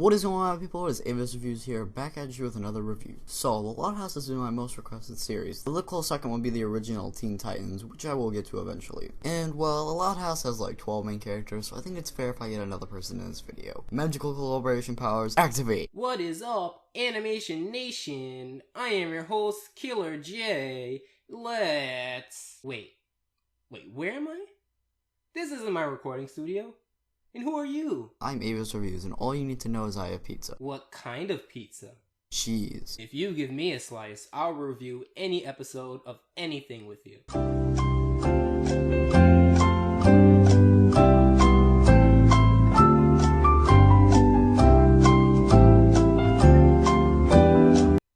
What is going on, people? It is Avis Reviews here, back at you with another review. So, The Loud House has been my most requested series. The close second would be the original Teen Titans, which I will get to eventually. And, well, The Loud House has like 12 main characters, so I think it's fair if I get another person in this video. Magical collaboration powers, activate! What is up, Animation Nation? I am your host, Killer J. Let's... Wait, where am I? This isn't my recording studio. And who are you? I'm Avis Reviews, and all you need to know is I have pizza. What kind of pizza? Cheese. If you give me a slice, I'll review any episode of anything with you.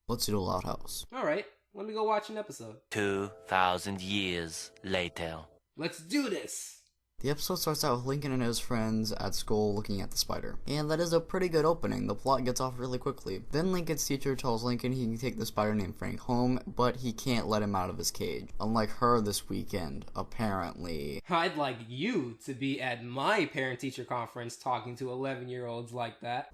Let's do The Loud House. Alright, let me go watch an episode. 2,000 years later. Let's do this! The episode starts out with Lincoln and his friends at school looking at the spider. And that is a pretty good opening. The plot gets off really quickly. Then Lincoln's teacher tells Lincoln he can take the spider named Frank home, but he can't let him out of his cage. Unlike her this weekend, apparently. I'd like you to be at my parent-teacher conference talking to 11-year-olds like that.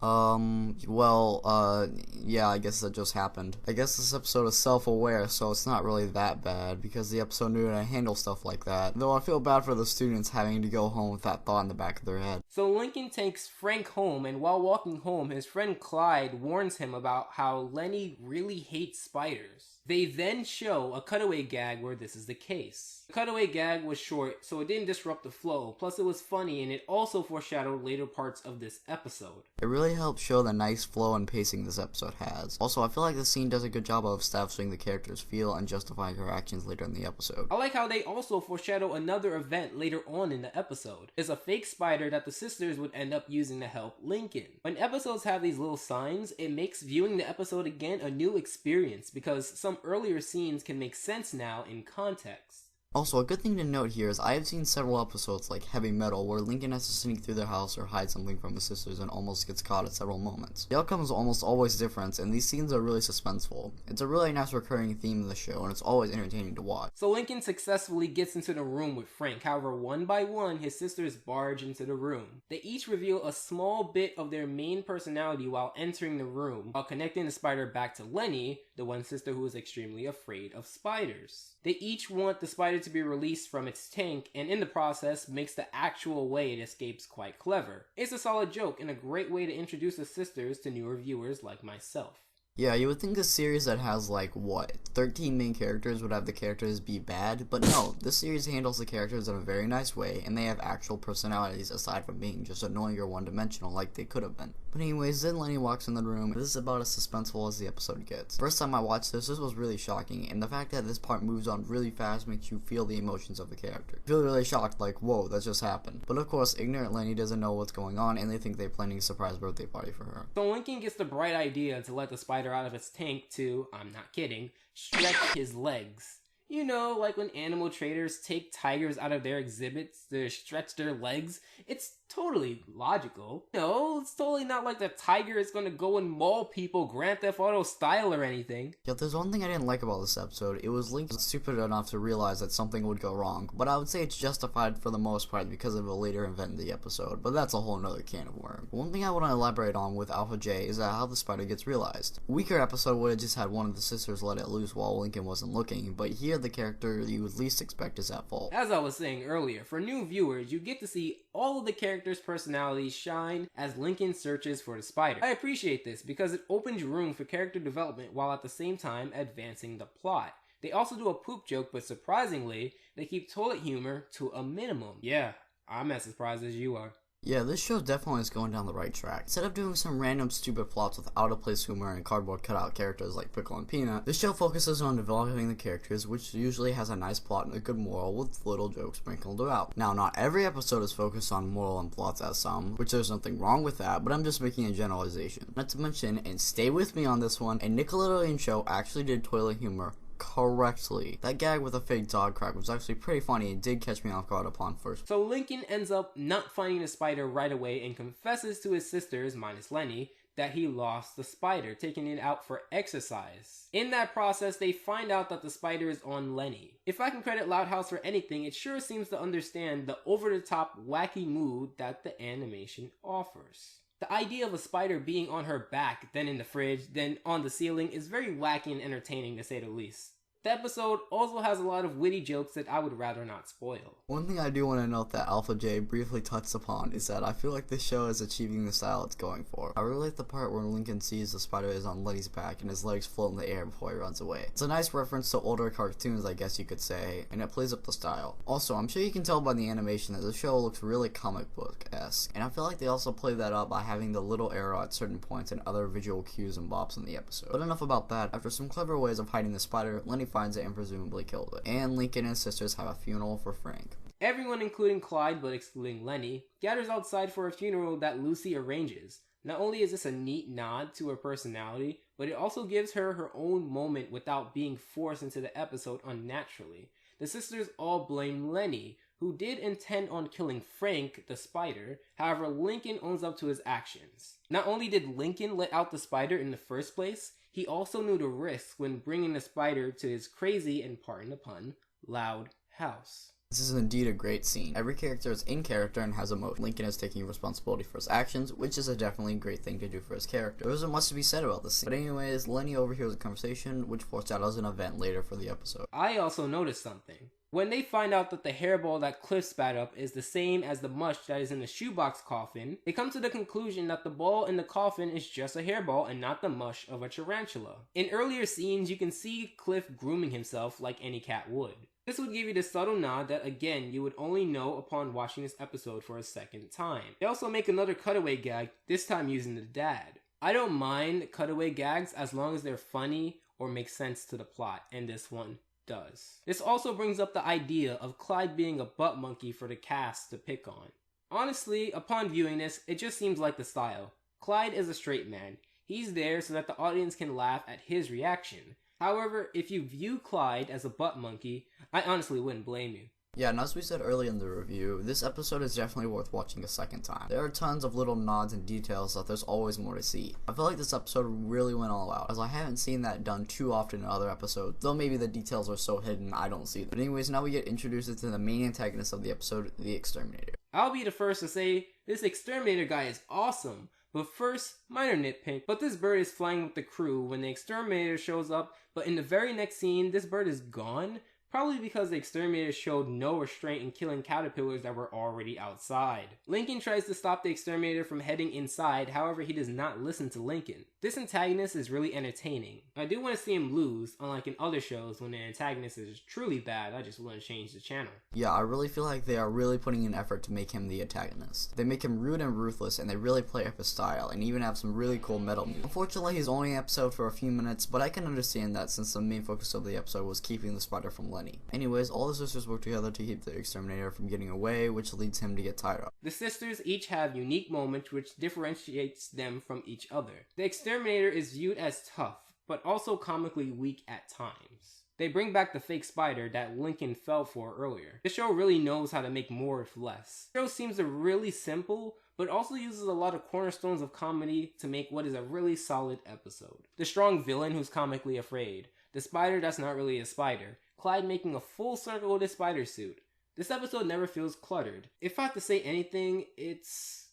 Yeah, I guess that just happened. I guess this episode is self-aware, so it's not really that bad, because the episode knew how to handle stuff like that. Though I feel bad for the students having to go home with that thought in the back of their head. So Lincoln takes Frank home, and while walking home, his friend Clyde warns him about how Lenny really hates spiders. They then show a cutaway gag where this is the case. The cutaway gag was short, so it didn't disrupt the flow, plus it was funny, and it also foreshadowed later parts of this episode. It really helps show the nice flow and pacing this episode has. Also, I feel like the scene does a good job of establishing the characters' feel and justifying her actions later in the episode. I like how they also foreshadow another event later on in the episode. There's a fake spider that the sisters would end up using to help Lincoln. When episodes have these little signs, it makes viewing the episode again a new experience because some earlier scenes can make sense now in context. Also, a good thing to note here is I have seen several episodes like Heavy Metal where Lincoln has to sneak through their house or hide something from his sisters and almost gets caught at several moments. The outcome is almost always different, and these scenes are really suspenseful. It's a really nice recurring theme of the show, and it's always entertaining to watch. So Lincoln successfully gets into the room with Frank, however one by one his sisters barge into the room. They each reveal a small bit of their main personality while entering the room, while connecting the spider back to Lenny, the one sister who is extremely afraid of spiders. They each want the spider to be released from its tank, and in the process makes the actual way it escapes quite clever. It's a solid joke and a great way to introduce the sisters to newer viewers like myself. Yeah, you would think a series that has, 13 main characters would have the characters be bad, but no, this series handles the characters in a very nice way, and they have actual personalities aside from being just annoying or one-dimensional like they could have been. But anyways, then Lenny walks in the room, and this is about as suspenseful as the episode gets. First time I watched this was really shocking, and the fact that this part moves on really fast makes you feel the emotions of the character. You feel really shocked, like, whoa, that just happened. But of course, ignorant Lenny doesn't know what's going on, and they think they're planning a surprise birthday party for her. So Lincoln gets the bright idea to let the spider out of its tank to, I'm not kidding, stretch his legs. You know, like when animal traders take tigers out of their exhibits to stretch their legs. It's totally logical. No, it's totally not like the tiger is gonna go and maul people Grand Theft Auto style or anything. Yet there's one thing I didn't like about this episode. It was Lincoln stupid enough to realize that something would go wrong, but I would say it's justified for the most part because of a later event in the episode, but that's a whole nother can of worms. One thing I want to elaborate on with Alpha J is how the spider gets realized. A weaker episode would have just had one of the sisters let it loose while Lincoln wasn't looking, but here the character you would least expect is at fault. As I was saying earlier, for new viewers, you get to see all of the characters' personalities shine as Lincoln searches for the spider. I appreciate this because it opens room for character development while at the same time advancing the plot. They also do a poop joke, but surprisingly, they keep toilet humor to a minimum. Yeah, I'm as surprised as you are. Yeah, this show definitely is going down the right track. Instead of doing some random stupid plots with out-of-place humor and cardboard cutout characters like Pickle and Peanut, this show focuses on developing the characters, which usually has a nice plot and a good moral with little jokes sprinkled throughout. Now, not every episode is focused on moral and plots as some, which there's nothing wrong with that, but I'm just making a generalization. Not to mention, and stay with me on this one, a Nickelodeon show actually did toilet humor correctly. That gag with a fake dog crack was actually pretty funny and did catch me off guard upon first. So Lincoln ends up not finding the spider right away and confesses to his sisters, minus Lenny, that he lost the spider, taking it out for exercise. In that process, they find out that the spider is on Lenny. If I can credit Loud House for anything, it sure seems to understand the over-the-top wacky mood that the animation offers. The idea of a spider being on her back, then in the fridge, then on the ceiling is very wacky and entertaining to say the least. The episode also has a lot of witty jokes that I would rather not spoil. One thing I do want to note that Alpha J briefly touched upon is that I feel like this show is achieving the style it's going for. I really like the part where Lincoln sees the spider is on Lenny's back and his legs float in the air before he runs away. It's a nice reference to older cartoons, I guess you could say, and it plays up the style. Also, I'm sure you can tell by the animation that the show looks really comic book-esque, and I feel like they also play that up by having the little arrow at certain points and other visual cues and bops in the episode. But enough about that. After some clever ways of hiding the spider, Lenny finds it and presumably killed it. And Lincoln and his sisters have a funeral for Frank. Everyone, including Clyde but excluding Lenny, gathers outside for a funeral that Lucy arranges. Not only is this a neat nod to her personality, but it also gives her her own moment without being forced into the episode unnaturally. The sisters all blame Lenny, who did intend on killing Frank, the spider. However, Lincoln owns up to his actions. Not only did Lincoln let out the spider in the first place, he also knew the risks when bringing the spider to his crazy, and pardon the pun, loud house. This is indeed a great scene. Every character is in character and has emotion. Lincoln is taking responsibility for his actions, which is a definitely great thing to do for his character. There isn't much to be said about this scene. But anyways, Lenny overhears a conversation, which foreshadows an event later for the episode. I also noticed something. When they find out that the hairball that Cliff spat up is the same as the mush that is in the shoebox coffin, they come to the conclusion that the ball in the coffin is just a hairball and not the mush of a tarantula. In earlier scenes, you can see Cliff grooming himself like any cat would. This would give you the subtle nod that, again, you would only know upon watching this episode for a second time. They also make another cutaway gag, this time using the dad. I don't mind cutaway gags as long as they're funny or make sense to the plot, and this one does. This also brings up the idea of Clyde being a butt monkey for the cast to pick on. Honestly, upon viewing this, it just seems like the style. Clyde is a straight man. He's there so that the audience can laugh at his reaction. However, if you view Clyde as a butt monkey, I honestly wouldn't blame you. Yeah, and as we said earlier in the review, this episode is definitely worth watching a second time. There are tons of little nods and details that there's always more to see. I feel like this episode really went all out, as I haven't seen that done too often in other episodes, though maybe the details are so hidden I don't see them. But anyways, now we get introduced to the main antagonist of the episode, the Exterminator. I'll be the first to say, this Exterminator guy is awesome. But first, minor nitpick, but this bird is flying with the crew when the Exterminator shows up, but in the very next scene, this bird is gone. Probably because the Exterminator showed no restraint in killing caterpillars that were already outside. Lincoln tries to stop the Exterminator from heading inside, however he does not listen to Lincoln. This antagonist is really entertaining. I do want to see him lose, unlike in other shows when the antagonist is truly bad. I just want to change the channel. Yeah, I really feel like they are really putting in effort to make him the antagonist. They make him rude and ruthless, and they really play up his style, and even have some really cool metal moves. Unfortunately, he's only in the episode for a few minutes, but I can understand that since the main focus of the episode was keeping the spider from Lenny. Anyways, all the sisters work together to keep the Exterminator from getting away, which leads him to get tied up. The sisters each have unique moments which differentiates them from each other. The Exterminator is viewed as tough, but also comically weak at times. They bring back the fake spider that Lincoln fell for earlier. The show really knows how to make more with less. The show seems really simple, but also uses a lot of cornerstones of comedy to make what is a really solid episode. The strong villain who's comically afraid. The spider that's not really a spider. Clyde making a full circle with his spider suit. This episode never feels cluttered. If I have to say anything, it's...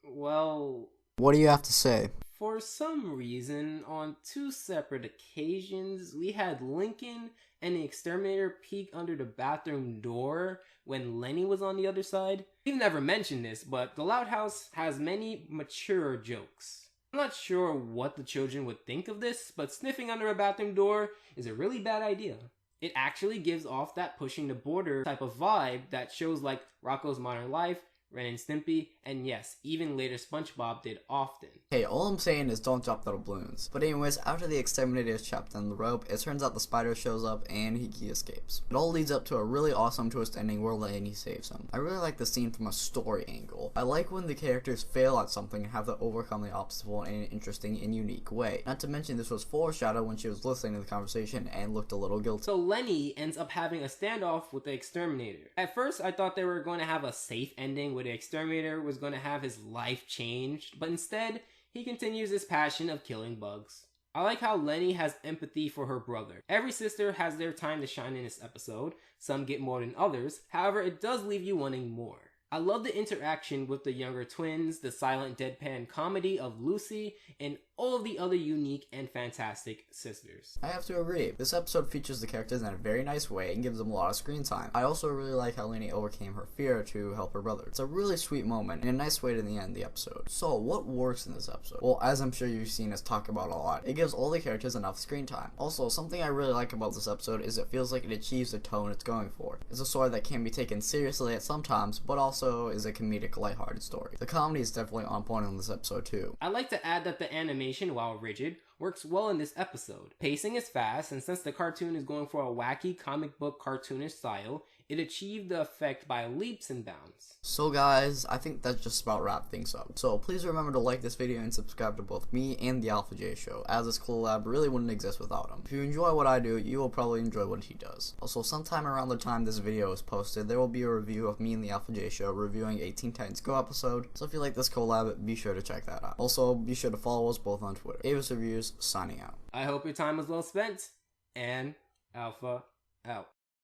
well... What do you have to say? For some reason, on two separate occasions, we had Lincoln and the Exterminator peek under the bathroom door when Lenny was on the other side. We've never mentioned this, but the Loud House has many mature jokes. I'm not sure what the children would think of this, but sniffing under a bathroom door is a really bad idea. It actually gives off that pushing the border type of vibe that shows like Rocko's Modern Life, Ren and Stimpy, and yes, even later SpongeBob did often. Hey, all I'm saying is don't drop the balloons. But anyways, after the Exterminator is trapped in the rope, it turns out the spider shows up and he escapes. It all leads up to a really awesome twist ending where Lenny saves him. I really like the scene from a story angle. I like when the characters fail at something and have to overcome the obstacle in an interesting and unique way. Not to mention this was foreshadowed when she was listening to the conversation and looked a little guilty. So Lenny ends up having a standoff with the Exterminator. At first I thought they were going to have a safe ending where the Exterminator was going to have his life changed, but instead, he continues his passion of killing bugs. I like how Lenny has empathy for her brother. Every sister has their time to shine in this episode. Some get more than others. However, it does leave you wanting more. I love the interaction with the younger twins, the silent deadpan comedy of Lucy, and all of the other unique and fantastic sisters. I have to agree. This episode features the characters in a very nice way and gives them a lot of screen time. I also really like how Lenny overcame her fear to help her brother. It's a really sweet moment and a nice way to end the episode. So, what works in this episode? Well, as I'm sure you've seen us talk about a lot, it gives all the characters enough screen time. Also, something I really like about this episode is it feels like it achieves the tone it's going for. It's a story that can be taken seriously at some times, but also is a comedic, lighthearted story. The comedy is definitely on point in this episode too. I'd like to add that the animation, while rigid, works well in this episode. Pacing is fast, and since the cartoon is going for a wacky comic book cartoonish style, it achieved the effect by leaps and bounds. So guys, I think that just about wraps things up. So please remember to like this video and subscribe to both me and TheAlphaJayShow, as this collab really wouldn't exist without him. If you enjoy what I do, you will probably enjoy what he does. Also, sometime around the time this video is posted, there will be a review of me and TheAlphaJayShow reviewing a Teen Titans Go episode, so if you like this collab, be sure to check that out. Also, be sure to follow us both on Twitter. Avis Reviews, signing out. I hope your time was well spent, and Alpha out.